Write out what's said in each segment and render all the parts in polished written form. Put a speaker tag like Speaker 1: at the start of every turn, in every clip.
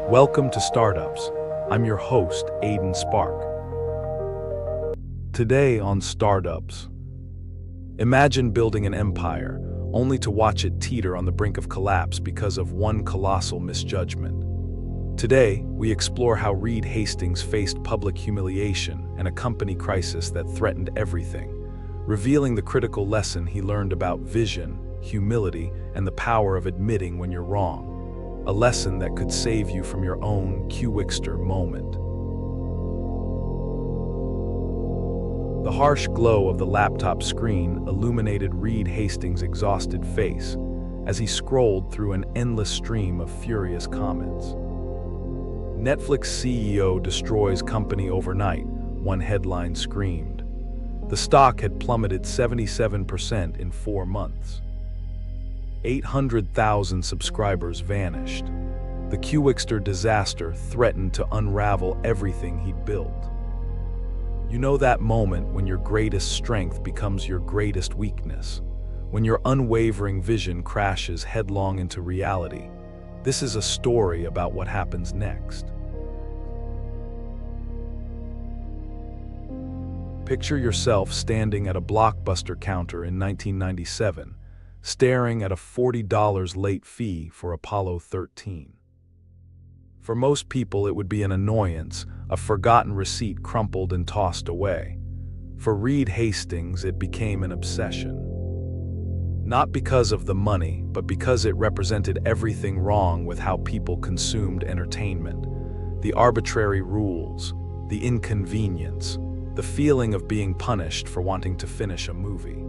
Speaker 1: Welcome to Startups. I'm your host, Aiden Spark. Today on Startups, imagine building an empire, only to watch it teeter on the brink of collapse because of one colossal misjudgment. Today, we explore how Reed Hastings faced public humiliation and a company crisis that threatened everything, revealing the critical lesson he learned about vision, humility, and the power of admitting when you're wrong. A lesson that could save you from your own Qwikster moment. The harsh glow of the laptop screen illuminated Reed Hastings' exhausted face as he scrolled through an endless stream of furious comments. Netflix CEO destroys company overnight, one headline screamed. The stock had plummeted 77% in 4 months. 800,000 subscribers vanished. The Qwikster disaster threatened to unravel everything he'd built. You know that moment when your greatest strength becomes your greatest weakness, when your unwavering vision crashes headlong into reality. This is a story about what happens next. Picture yourself standing at a Blockbuster counter in 1997, staring at a $40 late fee for Apollo 13. For most people, it would be an annoyance, a forgotten receipt crumpled and tossed away. For Reed Hastings, it became an obsession. Not because of the money, but because it represented everything wrong with how people consumed entertainment. The arbitrary rules, the inconvenience, the feeling of being punished for wanting to finish a movie.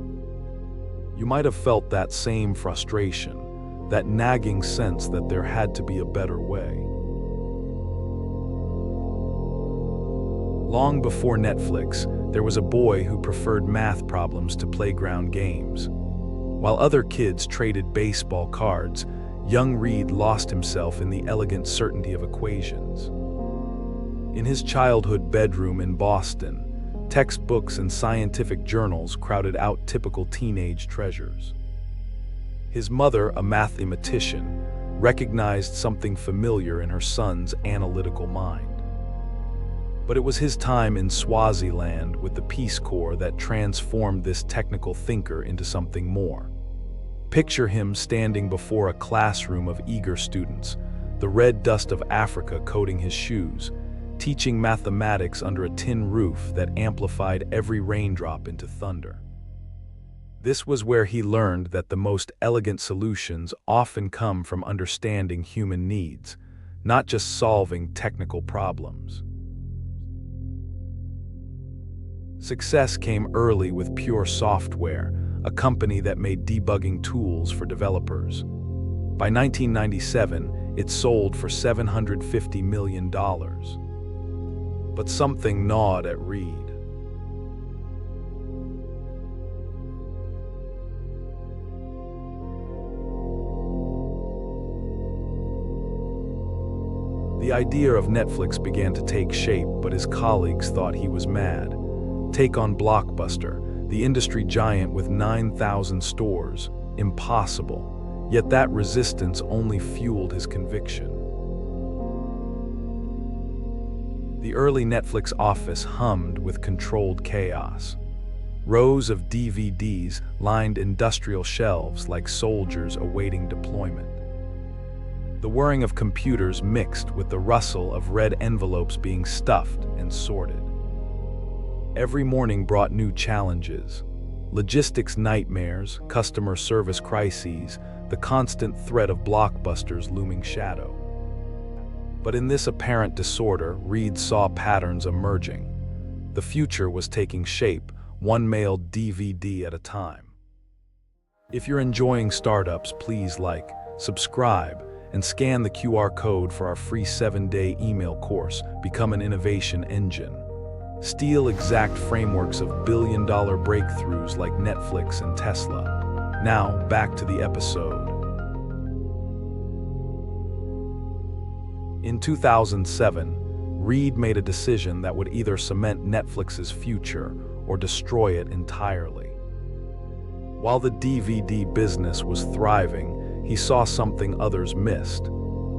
Speaker 1: You might have felt that same frustration, that nagging sense that there had to be a better way. Long before Netflix, there was a boy who preferred math problems to playground games. While other kids traded baseball cards, young Reed lost himself in the elegant certainty of equations. In his childhood bedroom in Boston, textbooks and scientific journals crowded out typical teenage treasures. His mother, a mathematician, recognized something familiar in her son's analytical mind. But it was his time in Swaziland with the Peace Corps that transformed this technical thinker into something more. Picture him standing before a classroom of eager students, the red dust of Africa coating his shoes, teaching mathematics under a tin roof that amplified every raindrop into thunder. This was where he learned that the most elegant solutions often come from understanding human needs, not just solving technical problems. Success came early with Pure Software, a company that made debugging tools for developers. By 1997, it sold for $750 million. But something gnawed at Reed. The idea of Netflix began to take shape, but his colleagues thought he was mad. Take on Blockbuster, the industry giant with 9,000 stores. Impossible. Yet that resistance only fueled his conviction. The early Netflix office hummed with controlled chaos. Rows of DVDs lined industrial shelves like soldiers awaiting deployment. The whirring of computers mixed with the rustle of red envelopes being stuffed and sorted. Every morning brought new challenges. Logistics nightmares, customer service crises, the constant threat of Blockbuster's looming shadow. But in this apparent disorder, Reed saw patterns emerging. The future was taking shape, one mailed DVD at a time. If you're enjoying Startups, please like, subscribe, and scan the QR code for our free 7-day email course, Become an Innovation Engine. Steal exact frameworks of billion-dollar breakthroughs like Netflix and Tesla. Now, back to the episode. In 2007, Reed made a decision that would either cement Netflix's future or destroy it entirely. While the DVD business was thriving, he saw something others missed: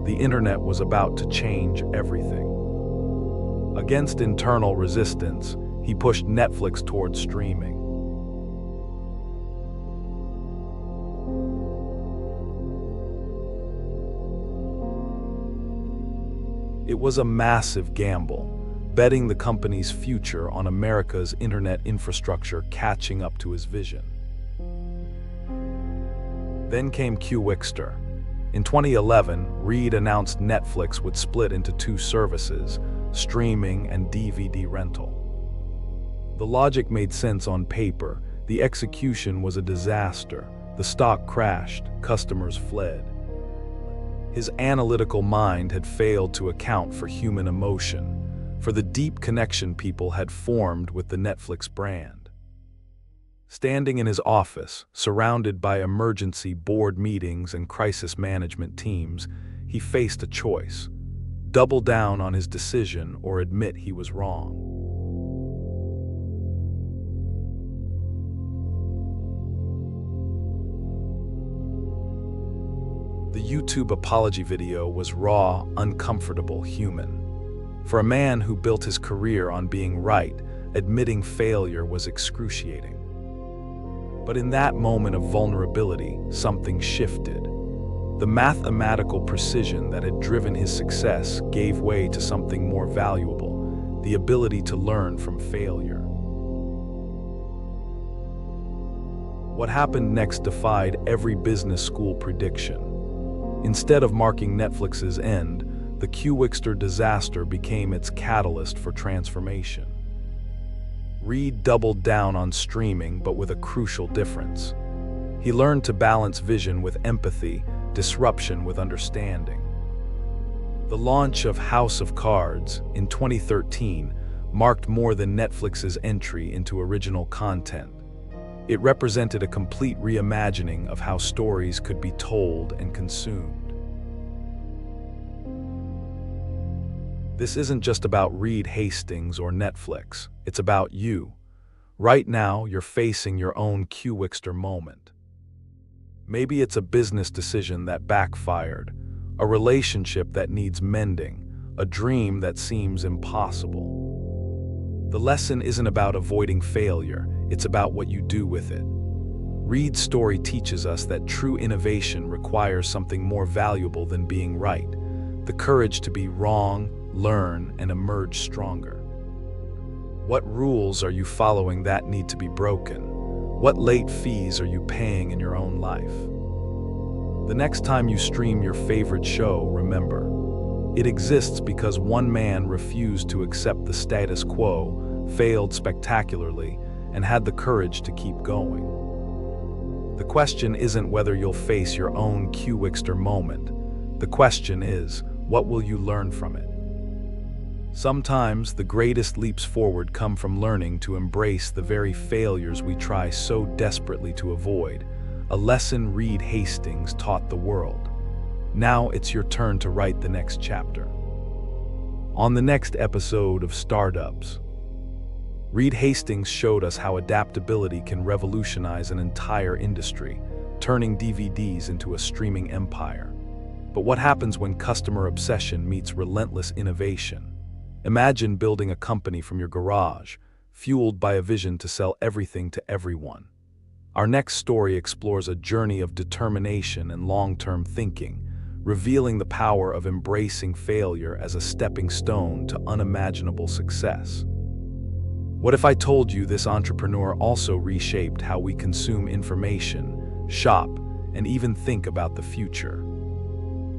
Speaker 1: the internet was about to change everything. Against internal resistance, he pushed Netflix towards streaming. It was a massive gamble, betting the company's future on America's internet infrastructure catching up to his vision. Then came Qwikster. In 2011, Reed announced Netflix would split into two services, streaming and DVD rental. The logic made sense on paper. The execution was a disaster. The stock crashed, customers fled. His analytical mind had failed to account for human emotion, for the deep connection people had formed with the Netflix brand. Standing in his office, surrounded by emergency board meetings and crisis management teams, he faced a choice: double down on his decision or admit he was wrong. The YouTube apology video was raw, uncomfortable, human. For a man who built his career on being right, admitting failure was excruciating. But in that moment of vulnerability, something shifted. The mathematical precision that had driven his success gave way to something more valuable: the ability to learn from failure. What happened next defied every business school prediction. Instead of marking Netflix's end, the Qwikster disaster became its catalyst for transformation. Reed doubled down on streaming, but with a crucial difference. He learned to balance vision with empathy, disruption with understanding. The launch of House of Cards in 2013 marked more than Netflix's entry into original content. It represented a complete reimagining of how stories could be told and consumed. This isn't just about Reed Hastings or Netflix, it's about you. Right now, you're facing your own Qwikster moment. Maybe it's a business decision that backfired, a relationship that needs mending, a dream that seems impossible. The lesson isn't about avoiding failure, it's about what you do with it. Reed's story teaches us that true innovation requires something more valuable than being right: the courage to be wrong, learn, and emerge stronger. What rules are you following that need to be broken? What late fees are you paying in your own life? The next time you stream your favorite show, remember, it exists because one man refused to accept the status quo, failed spectacularly, and had the courage to keep going. The question isn't whether you'll face your own Qwikster moment. The question is, what will you learn from it? Sometimes the greatest leaps forward come from learning to embrace the very failures we try so desperately to avoid, a lesson Reed Hastings taught the world. Now it's your turn to write the next chapter. On the next episode of Startups, Reed Hastings showed us how adaptability can revolutionize an entire industry, turning DVDs into a streaming empire. But what happens when customer obsession meets relentless innovation? Imagine building a company from your garage, fueled by a vision to sell everything to everyone. Our next story explores a journey of determination and long-term thinking, revealing the power of embracing failure as a stepping stone to unimaginable success. What if I told you this entrepreneur also reshaped how we consume information, shop, and even think about the future?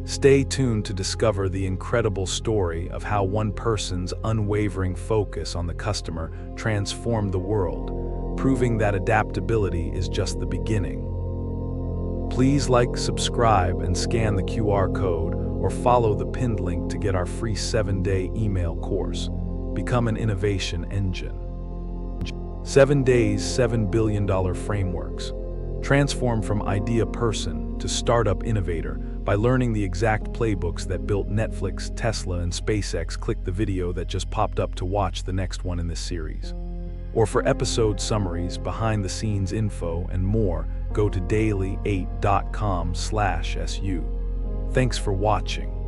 Speaker 1: Stay tuned to discover the incredible story of how one person's unwavering focus on the customer transformed the world, proving that adaptability is just the beginning. Please like, subscribe, and scan the QR code or follow the pinned link to get our free 7-day email course. Become an innovation engine. 7 days, $7 billion frameworks. Transform from idea person to startup innovator by learning the exact playbooks that built Netflix, Tesla, and SpaceX. Click the video that just popped up to watch the next one in this series. Or for episode summaries, behind-the-scenes info, and more, go to daily8.com/su. Thanks for watching.